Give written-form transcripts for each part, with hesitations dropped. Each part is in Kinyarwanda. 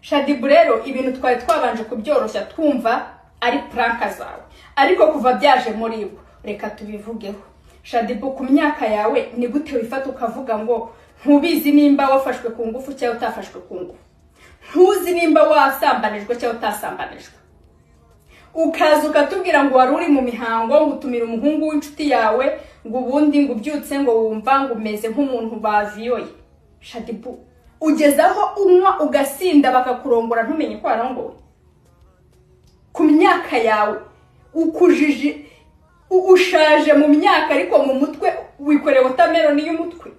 Shadibu rero ibintu twari twabanje kubyoroshya twumva ari pranka zawe, ariko kuva byaje muri bo reka tubivugeho. Shadibu, ku myaka yawe ni gute wifata ukavuga ngo ntubizi nimba wafashwe ku ngufu cyangwa utafashwe ku ngufu, ntuzi nimba wasambanijwe cyangwa utasambanijwe, ukaza ukatubwira ngo wari uri mu mihango, ngo utumira umuhungu w'inshuti yawe, ngo ubundi ngo ubyutse ngo wumva ngo umeze nk'umuntu baviyoye. Shadibu, ugezaho unywa ugasinda bakakurongora ntumenye ko warongowe? Ku myaka yawe ukujije, ushaje mu myaka, ariko mu mutwe wikoreye watermelon y'umutwe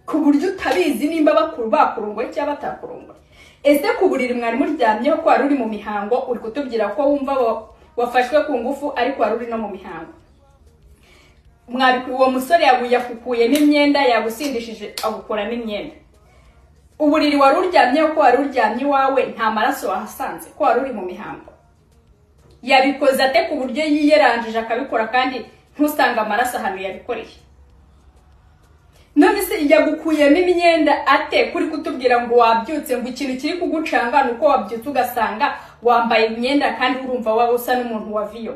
ku buryo utabizi nimba bakurongoye cyangwa batakurongoye. Ese ku buriri mwari muryamyeho ko wari uri mu mihango, uri kutubwira ko wumva wafashwe ku ngufu ariko wari uri no mu mihango. Uwo musore yakukuye n'imyenda, yagusindishije agukora n'imyenda. Uburiri wari uryamyeho ko wari uryamye iwawe, nta maraso wahasanze ko wari uri mu mihango. Yabikoze ate ku buryo yiyeranjije akabikora kandi ntusanga amaraso ahantu yabikoreye? None se yagukuyemo imyenda ate kuri kutubwira ngo wabyutse, ngo ikintu kiri kugucanga nuko wabyutse ugasanga wambaye imyenda kandi urumva waba usa n'umuntu waviyo?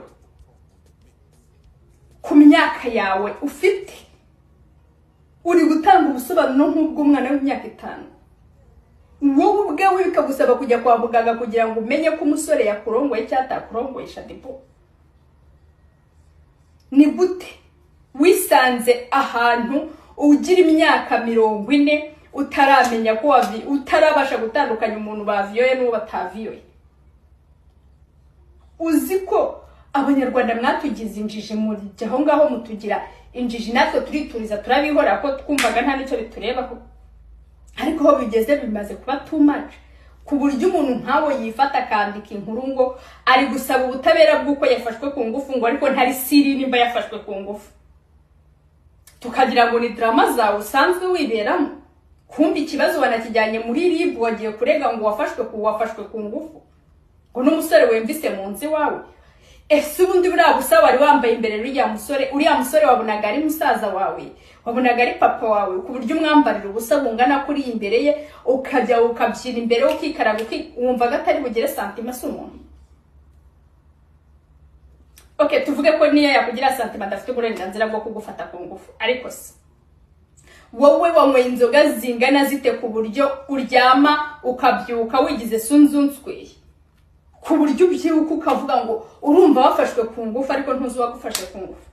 Ku myaka yawe ufite uri gutanga ubusobanuro nk'ubw'umwana w'imyaka 5, wowe ubwawe bikagusaba kujya kwa muganga kugira ngo umenye ko umusore yakurongoye cyangwa atakurongoye. Shadibu, ni gute wisanze ahantu ugira imyaka 40 utaramenya ko utarabasha gutandukanya umuntu baviyoye n'uwo bataviyoye? Uzi ko abanyarwanda mwatugize injiji, muri aho ngaho mutugira injiji, natwe turituriza turabihora ko twumvaga nta nicyo biturebaho, ariko ho bigeze bimaze kuba too much, ku buryo umuntu nkawe yifata akandika inkuru ngo ari gusaba ubutabera bw'uko yafashwe ku ngufu, ngo ariko ntari siri nimba yafashwe ku ngufu. Tukagira ngo ni drama zawe usanzwe wiberamo, kumbi ikibazo wanakijyanye muri RIB, wagiye kurega ngo wafashwe ku ngufu, ngo n'umusore wemvise mu nzi wawe. Ese ubundi buriya busa wari wambaye imbere uriya musore wabonaga ari musaza wawe, wabonaga ari papa wawe, ku buryo umwambarira ubusa bungana kuri imbere ye, ukajya ukabyina imbere ukikaraga wumva gatari bugere santima se umuntu? Okay, tuvuge ko niyo yakugira santima adafite uburenganzira bwo kugufata ku ngufu, ariko se wowe wanyweye inzoga zingana zite ku buryo uryama ukabyuka wigize sunzunzwe, ku buryo ubyuka ukavuga ngo urumva wafashwe ku ngufu ariko ntuzi wagufashe ku ngufu?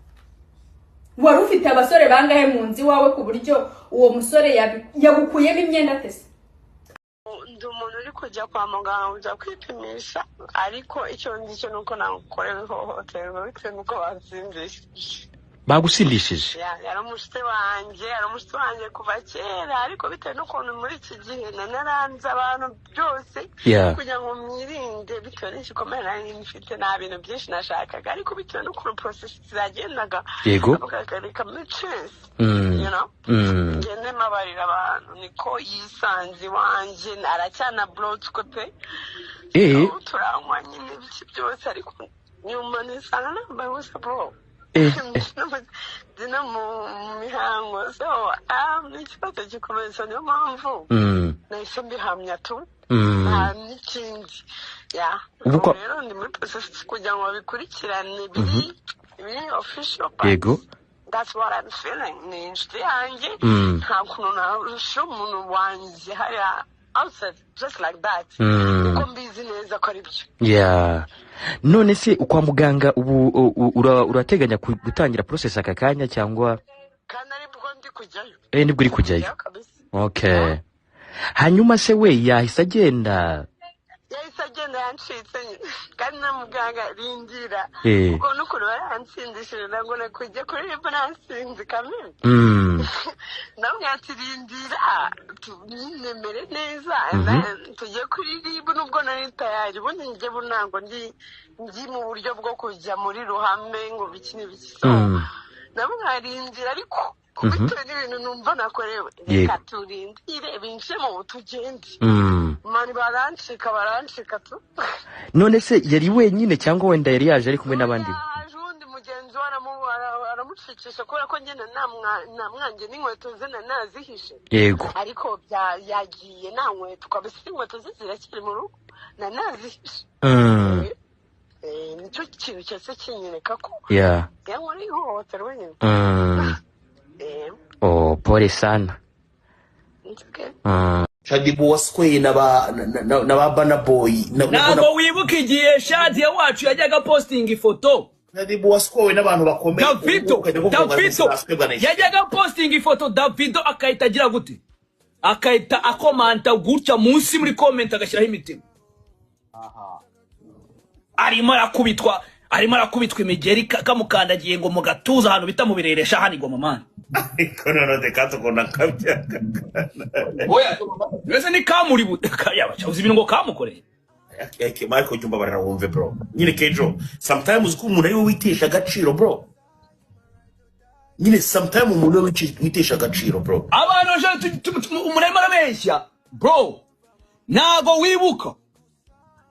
Wari ufite abasore bangahe mu nzi wawe ku buryo uwo musore yagukuyemo imyenda tese? Ndi umuntu uri kujya kwa muganga ujya kwipimisha, ariko icyo ngicyo nuko nakorewe ihohoterwa bitewe nuko bansindishije. Bagusindishije? Yari umushyitsi wanjye kuva kera, ariko bitewe n'ukuntu muri iki gihe naranze abantu byose kugira ngo mwirinde, bitewe n'igikomere nari mfite, nta bintu byinshi nashakaga, ariko bitewe n'ukuntu process zagendaga ukagarika muri chance, you know, ngende mabarira abantu, niko yisanze wanjye aracyana blotswe pe, turanywa nyine ibiki byose, ariko nyuma nisanga nambaye ubusa bro. Dina mu mihango, so n'ikibazo gikomeye, so niyo mpamvu nahise mbihamya tu, n'ikindi rero ndi muri process kugira ngo babikurikirane biri official, that's what I'm feeling. Ni inshuti yanjye, nta kuntu narusha umuntu wanjye hariya outside just like that, uko mbizi neza ko ari byo. None se kwa muganga ubu urateganya gutangira process aka kanya cyangwa? Kandi ari bwo ndi kujyayo. Nibwo uri kujyayo? Okay. Hanyuma se we yahise agenda? Yancitse kandi na muganga rindira, kuko n'ukuri baransindishije ngo nakujya kuri RIB nansinzi kamere, namwe atirindira tunemere neza, tujye kuri RIB nubwo nari tayari, ubundi njye bunango ndi mu buryo bwo kujya muri ruhame ngo bikini bikiso, namwe nkarindira, ariko kubitewe n'ibintu numva nakorewe, reka turindire binjire mu butugende, mani barancika tu. None se yari wenyine cyangwa wenda yari yaje ari kumwe n'abandi? Undi mugenzi aramuciye kunshikisha kubera ko njye namwanjye n'inkweto ze nazihishe yego ariko yagiye nta nkweto kabisa inkweto ze zirakiri mu rugo nazihishe nicyo kintu cyose kinyereka ko yankora ihohoterwa nyine oh pole sana Shadibu waskweye na ba Bana Boy ntabwo wibuka igihe Shadiya wacu yajyaga posting ifoto Shadibu waskweye n'abantu bakomeye Davido yajyaga posting ifoto Davido akahita agira gute akahita akomanta gutya munsi muri comment agashyiraho imitima arimo arakubitwa imigeri kamukandagiye ngo mu gatuza ahantu bita mu bireresha hano igoma mani kono de kato kona kabya oya wese ni kamuri yaba cyuzi ibintu ngo kamukoreye yake Marco jumba barara wumve bro nyine kejo sometimes ko umuntu ari witesha agaciro bro nyine sometimes umuntu witesha agaciro bro abantu umurema arabeshya bro nago wibuka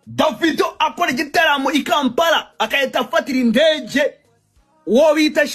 Davido akora igitaramo i Kampala akahita afatira indege uwo bita